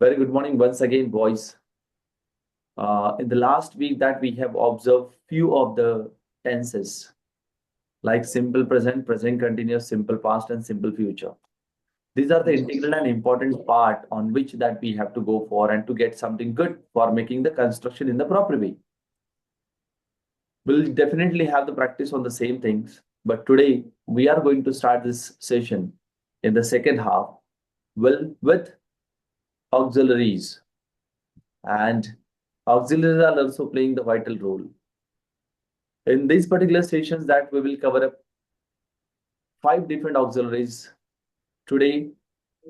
Very good morning once again, boys. In the last week that we have observed few of the tenses like simple present, present continuous, simple past, and simple future. These are the integral and important part on which that we have to go for and to get something good for making the construction in the proper way. We'll definitely have the practice on the same things, but today we are going to start this session in the second half with auxiliaries, and auxiliaries are also playing the vital role. In these particular sessions that we will cover up 5 different auxiliaries today,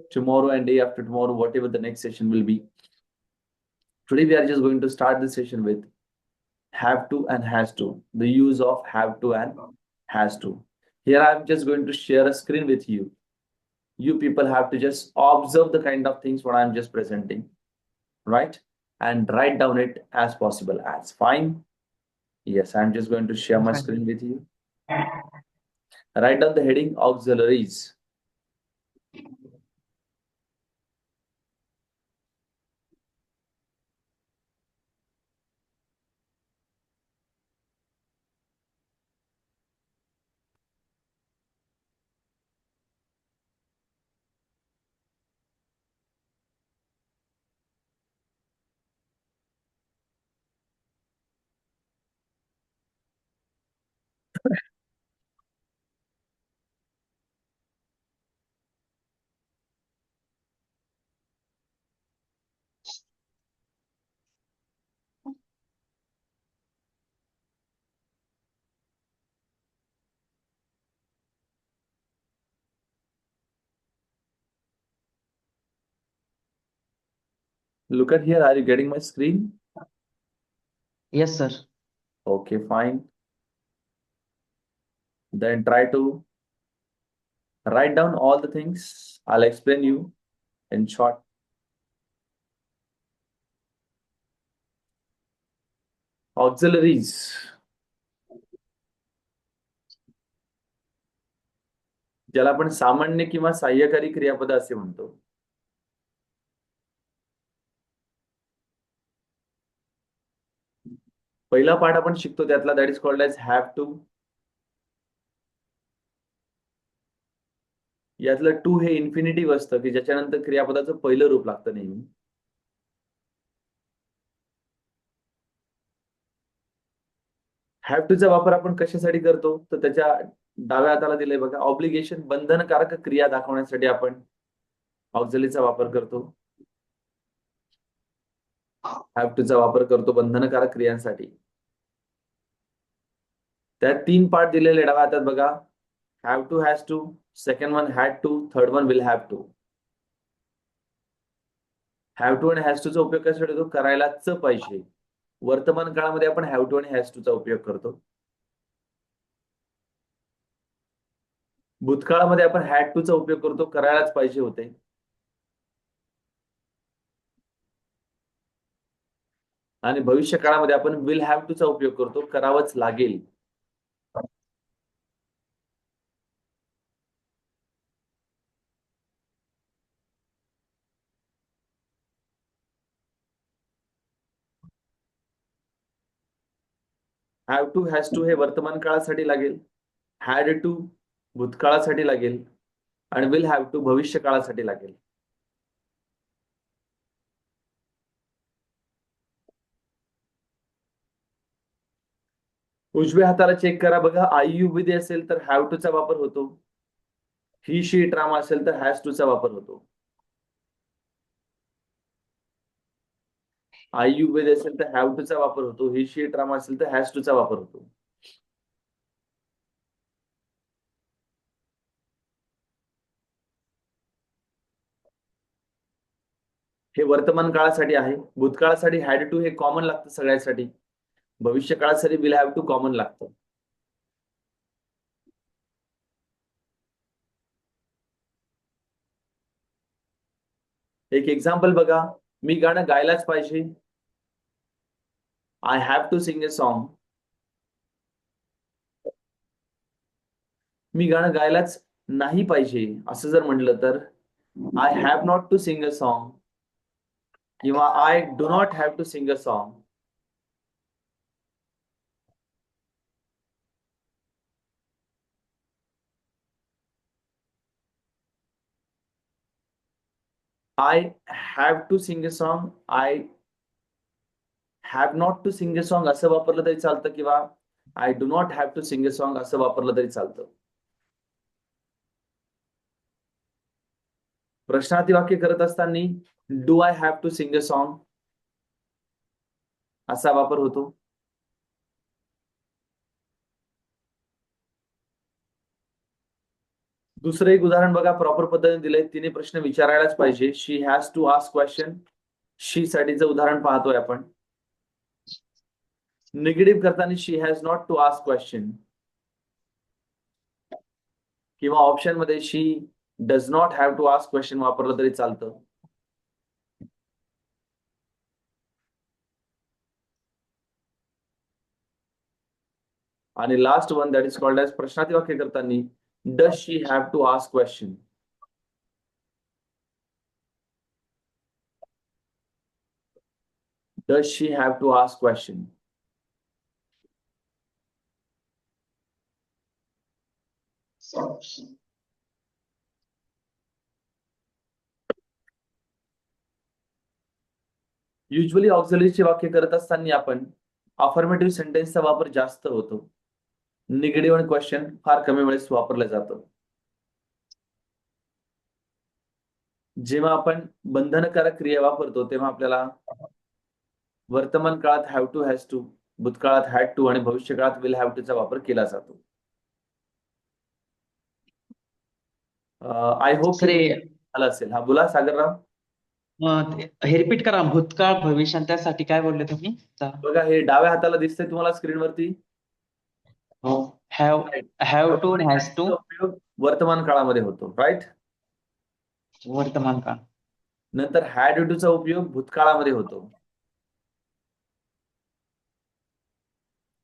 tomorrow, and day after tomorrow, whatever the next session will be. Today we are just going to start the session with have to and has to. The use of have to and has to. Here I'm just going to share a screen with you. You people have to just observe the kind of things what I'm just presenting, right? And write down it as possible as. Fine. Yes, I'm just going to share my screen with you. Write down the heading auxiliaries. Look at here. Are you getting my screen? Yes, sir. Okay, fine. Then try to write down all the things. I'll explain you in short. Auxiliaries. ज्याला आपण सामान्य किंवा सहाय्यकारी क्रियापद असे म्हणतो. पहिला पाठ आपण शिकतो त्यातला that is called as have to. यातलं टू हे इन्फिनिटिव्ह असतं की ज्याच्यानंतर क्रियापदाचं पहिलं रूप लागतं नेहमी. हॅव टू चा वापर आपण कशासाठी करतो तर त्याच्या डाव्या हाताला दिलंय बघा ऑब्लिगेशन बंधनकारक क्रिया दाखवण्यासाठी आपण ऑक्झिलरीचा वापर करतो. हॅव टू चा वापर करतो बंधनकारक क्रियांसाठी. त्यात 3 पार्ट दिलेले डाव्या हातात बघा. Have to, has to, second one had to, third one will have to. Have to आणि हॅज टू चा उपयोग कशासाठी होतो? करायलाच पाहिजे. वर्तमान काळामध्ये आपण हॅव टू आणि हॅज टू चा उपयोग करतो. भूतकाळामध्ये आपण हॅड टू चा उपयोग करतो, करायलाच पाहिजे होते. आणि भविष्य काळामध्ये आपण विल हॅव टू चा उपयोग करतो, करावंच लागेल. हॅव टू, हॅज टू हे वर्तमान काळासाठी लागेल. हॅड टू भूतकाळासाठी लागेल आणि विल हॅव टू भविष्य काळासाठी लागेल. उजव्या हाताला चेक करा बघा. आय यू विथ असेल तर हॅव टू चा वापर होतो. ही शी ड्रामा असेल तर हॅज टू चा वापर होतो. आय यू विथ असेल तर हॅव टू चा वापर होतो. ही शी ड्रामा असेल तर हॅज टू चा वापर होतो. हे वर्तमान काळासाठी आहे. भूतकाळासाठी हॅड टू हे कॉमन लागतं सगळ्यासाठी. भविष्य काळासाठी विल हॅव टू कॉमन लागतं. एक एक्झाम्पल बघा. मी गाणं गायलाच पाहिजे. I have to sing a song. मी गाणं गायलाच नाही पाहिजे असं जर म्हटलं तर I have not to sing a song. किंवा I do not have to sing a song. I have to sing a song, I have not to sing a song असं वापरलं तरी चालतं, किंवा I do not have to sing a song असं वापरलं तरी चालतं. प्रश्नार्थी वाक्य करत असताना do I have to sing a song असा वापर होतो. दुसरं एक उदाहरण बघा, प्रॉपर पद्धतीने दिलंय, तिने प्रश्न विचारायलाच पाहिजे. She has to ask question. She साठीचं उदाहरण पाहतोय आपण. निगेटिव्ह करताना she has not to ask question, किंवा ऑप्शन मध्ये she does not have to ask question वापरलं तरी चालतं. आणि last one that is called as प्रश्नार्थी वाक्य करताना does she have to ask question. Does she have to ask question. Usually ऑक्झिलरीचे वाक्य करत असताना आपण अफर्मेटिव्ह सेंटेन्सचा वापर जास्त होतो. निगेटिव्ह आणि क्वेश्चन फार कमी वेळेस वापरलं जातं. जेव्हा आपण बंधनकारक क्रिया वापरतो तेव्हा आपल्याला वर्तमान काळात हॅव टू, हॅज टू, भूतकाळात हॅड टू आणि भविष्य काळात विल हॅव टूचा वापर केला जातो. आय होप की सर झालं असेल. हा बोला सागरराव. हे रिपीट करा, भूतकाळ भविष्य आणि त्यासाठी काय बोलले तुम्ही? बघा, हे डाव्या हाताला दिसतंय तुम्हाला स्क्रीनवरती. हो, हॅव हॅव टू आणि हॅज टू उपयोग वर्तमान काळामध्ये होतो, राईट. वर्तमान काळ, नंतर हॅड टूचा उपयोग भूतकाळामध्ये होतो.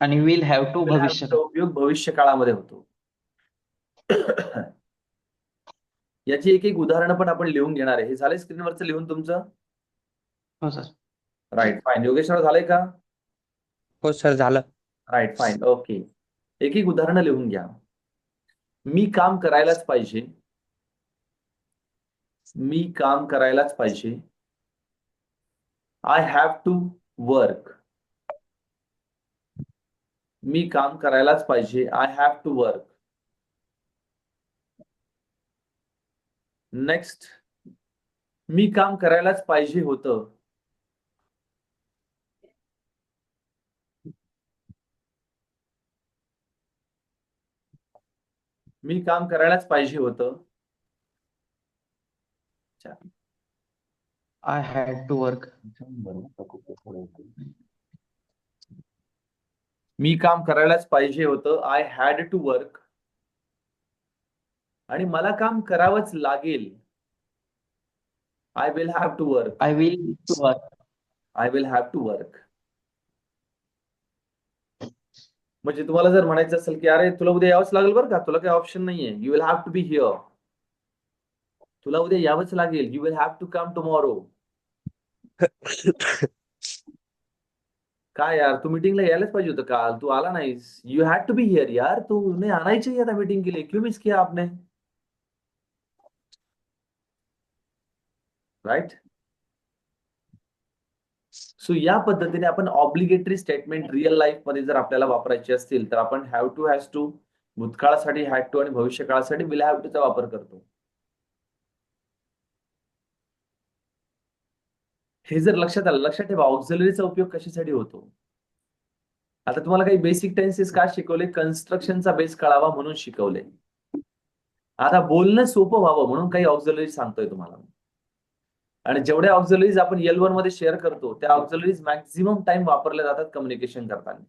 आणि will have to will have भविष्य चा काळ. उपयोग भविष्य काळामध्ये होतो. याची एक एक उदाहरणं पण आपण लिहून घेणार आहे. हे झालंय स्क्रीनवरचं लिहून तुमचं? हो सर. Right, fine. योगेश्वर झालंय का? हो सर, झालं. Right, fine, okay. एक एक उदाहरणं लिहून घ्या. मी काम करायलाच पाहिजे. मी काम करायलाच पाहिजे. I have to work. मी काम करायलाच पाहिजे. I have to work. Next, मी काम करायलाच पाहिजे होतं. मी काम करायलाच पाहिजे होतं. I had to work. मी काम करायलाच पाहिजे होतं. I had to work. आणि मला काम करावंच लागेल. I will have to work. I will to work. I will have to work. म्हणजे तुम्हाला जर म्हणायचं असेल की अरे तुला उद्या यावंच लागेल बरं का, तुला काही ऑप्शन नाहीये, you will have to be here. तुला उद्या यावंच लागेल, you will have to come tomorrow. काय यार, तू मीटिंगला यायलाच पाहिजे होतं काल, तू आला नाहीस. You had to be here यार, तूने आना ही चाहिए था मीटिंग के लिए, क्यों मिस किया आपने? राईट. सो या पद्धतीने आपण ऑब्लिगेटरी स्टेटमेंट रिअल लाईफ मध्ये जर आपल्याला वापरायची असतील तर आपण हॅव टू, हॅज टू, भूतकाळासाठी हॅड टू आणि भविष्य काळासाठी विल हॅव टूचा वापर करतो. हे जर लक्षात आलं, लक्षात ठेवा ऑक्झिलरीचा उपयोग कशासाठी होतो. आता तुम्हाला काही बेसिक टेन्सेस का शिकवले? कन्स्ट्रक्शनचा बेस कळावा म्हणून शिकवले. आता बोलणं सोपं व्हावं म्हणून काही ऑक्झिलरी सांगतोय तुम्हाला. आणि जेवढ्या ऑक्झिलरीज आपण L1 मध्ये शेअर करतो त्या ऑक्झिलरीज मॅक्झिमम टाइम वापरल्या जातात कम्युनिकेशन करताना.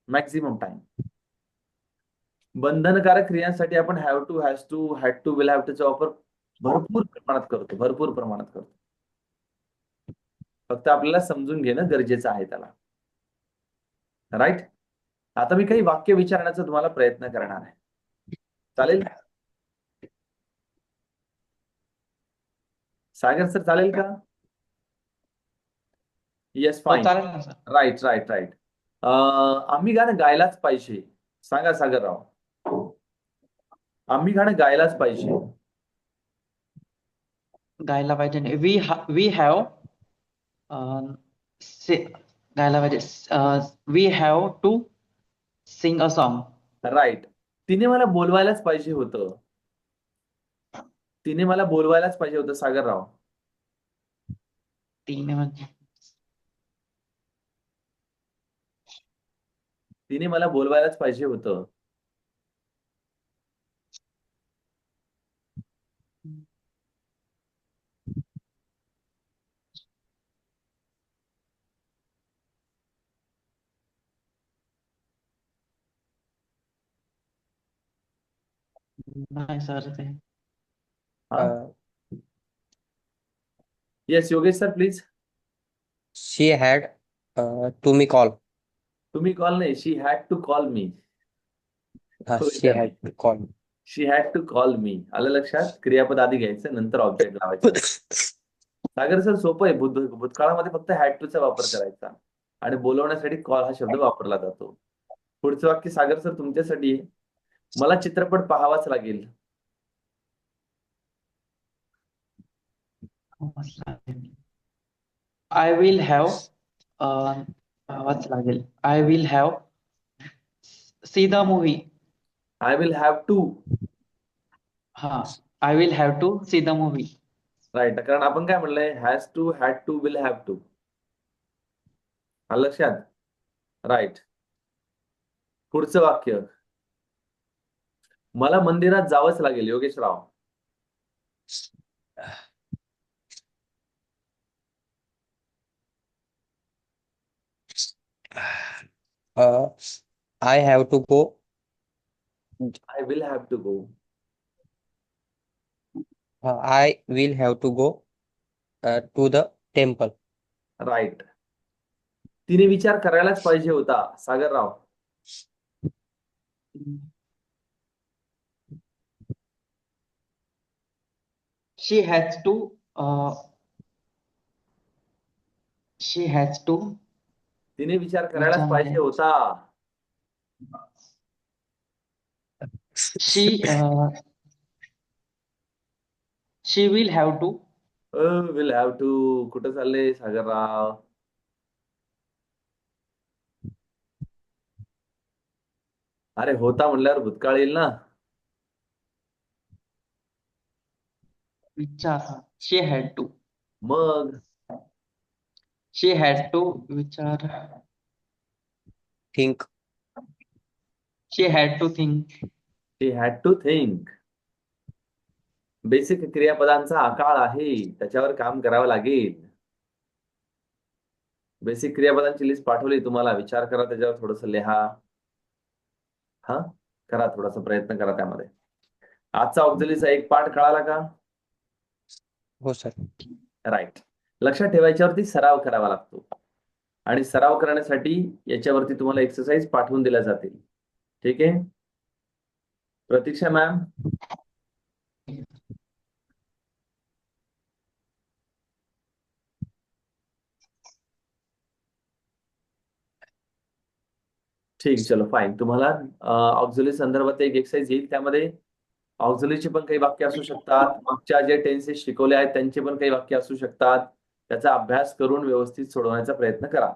Maximum time. बंधनकारक क्रियांसाठी आपण have to, has to, had to, will have टूचा वापर भरपूर प्रमाणात करतो. भरपूर प्रमाणात करतो. फक्त आपल्याला समजून घेणं गरजेचं आहे त्याला. राईट. आता मी काही वाक्य विचारण्याचा तुम्हाला प्रयत्न करणार आहे. चालेल? सागर सर चालेल का? येस हो फाईन. चालेल ना सर. Right right right. आम्ही गाणं गायलाच पाहिजे. सांगा सागरराव. आम्ही गाणं गायलाच पाहिजे. गायला पाहिजे. वी हॅव गायला पाहिजे. We have to sing a song. Right. तिने मला बोलवायलाच पाहिजे होतं. तिने मला बोलवायलाच पाहिजे होतं सागरराव. तिने म्हणजे तिने मला बोलवायलाच पाहिजे होतं. नाही सर ते. हा. Yes Yogesh sir please. She had to me call. तुम्ही कॉल नाही. She had to call me. She had to call. She had to call me. आलं लक्षात? क्रियापद आधी घ्यायचं नंतर ऑब्जेक्ट लावायचं. सागर सर सोपं आहे. भूतकाळामध्ये फक्त हॅड टूचा वापर करायचा आणि बोलवण्यासाठी कॉल हा शब्द वापरला जातो. पुढचं वाक्य सागर सर तुमच्यासाठी आहे. मला चित्रपट पाहावाच लागेल. आय विल हॅव पाहावाच लागेल. I will have see the movie. I will have to. हा, I will have to see the movie. Right. कारण आपण काय म्हणलंय? Has to, had to, will have to. आलं लक्षात? राईट. पुढचं वाक्य मला मंदिरात जावंच लागेल. Yogeshrao. I have to go. I will have to go. I will have to go to the temple. Right. तिने विचार करायलाच पाहिजे होता. Sagarrao. She has to she has to तिने विचार करायलाच विचार पाहिजे होता. She she will have to. Will have to. कुठं चालले सागरराव? अरे होता म्हणल्यावर भूतकाळ येईल ना. विचार. She had to. मग शी हॅड टू विचार. Think. She had to think. She had to think. Basic क्रियापदांचा आकाळ आहे. त्याच्यावर काम करावं लागेल. बेसिक क्रियापदांची लिस्ट पाठवली तुम्हाला. विचार करा त्याच्यावर, थोडस लिहा. हा, करा थोडासा प्रयत्न करा त्यामध्ये. आजचा ऑक्झिलरीचा एक पाठ कळाला का? हो सर. राईट. लक्षात ठेवायच्यावरती सराव करावा लागतो आणि सराव करण्यासाठी याच्यावरती तुम्हाला एक्सरसाइज पाठवून दिल्या जातील. ठीक आहे. प्रतीक्षा मॅम. ठीक, चलो फाईन. तुम्हाला ऑक्झिलरी संदर्भात एक एक्सरसाइज येईल. त्यामध्ये ऑक्झिलरीचे पण काही वाक्य असू शकतात. मागच्या जे टेन्सेस शिकवले आहेत त्यांचे पण काही वाक्य असू शकतात. त्याचा अभ्यास करून व्यवस्थित सोडवण्याचा प्रयत्न करा.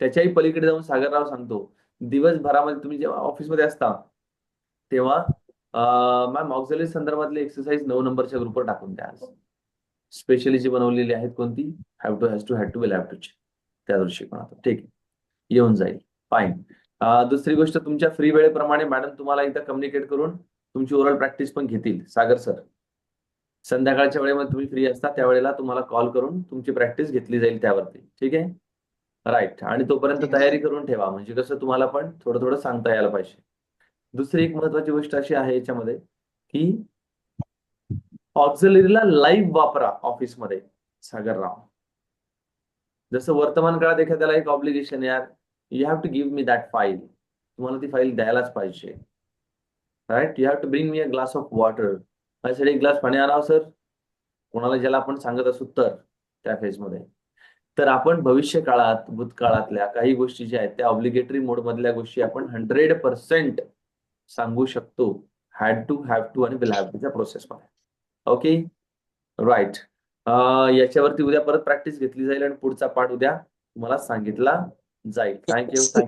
त्याच्याही पलीकडे जाऊन सागरराव सांगतो, दिवसभरामध्ये तुम्ही जेव्हा ऑफिसमध्ये असता तेव्हा मॅम ऑक्झिलरी संदर्भातले एक्सरसाइज 9 नंबरच्या ग्रुपवर टाकून द्या. स्पेशली जी बनवलेली आहेत कोणती? Have to, has to, had to, will have to. त्यावर शिकवणार. ठीक आहे, येऊन जाईल. फाईन. दुसरी गोष्ट, तुमच्या फ्री वेळेप्रमाणे मॅडम तुम्हाला इथं कम्युनिकेट करून तुमची ओरल प्रॅक्टिस पण घेतील. सागर सर संध्याकाळच्या वेळेमध्ये तुम्ही फ्री असता त्यावेळेला तुम्हाला कॉल करून तुमची प्रॅक्टिस घेतली जाईल त्यावरती. ठीक आहे. राईट. आणि तोपर्यंत ठीक आहे तयारी सर. करून ठेवा, म्हणजे कसं तुम्हाला पण थोडं थोडं सांगता यायला पाहिजे. दुसरी एक महत्वाची गोष्ट अशी आहे याच्यामध्ये की ऑक्झिलरीला लाईव्ह वापरा ऑफिसमध्ये. सागरराव, जसं वर्तमान काळात एखाद्याला एक ऑब्लिगेशन, यार you have to give me that file. तुम्हाला ती फाईल द्यायलाच पाहिजे. Right. You have to bring me a glass of water. माझ्यासाठी एक ग्लास पाणी आणा सर. कोणाला ज्याला आपण सांगत असू तर त्या फेजमध्ये. तर आपण भविष्य काळात भूतकाळातल्या काही गोष्टी ज्या आहेत त्या ऑब्लिगेटरी मोड मधल्या गोष्टी आपण 100% सांगू शकतो. हॅड टू, हॅव टू आणि विल हॅव टूच्या प्रोसेसमध्ये. ओके, राईट. याच्यावरती उद्या परत प्रॅक्टिस घेतली जाईल आणि पुढचा पार्ट उद्या तुम्हाला सांगितला जाईल. थँक्यू.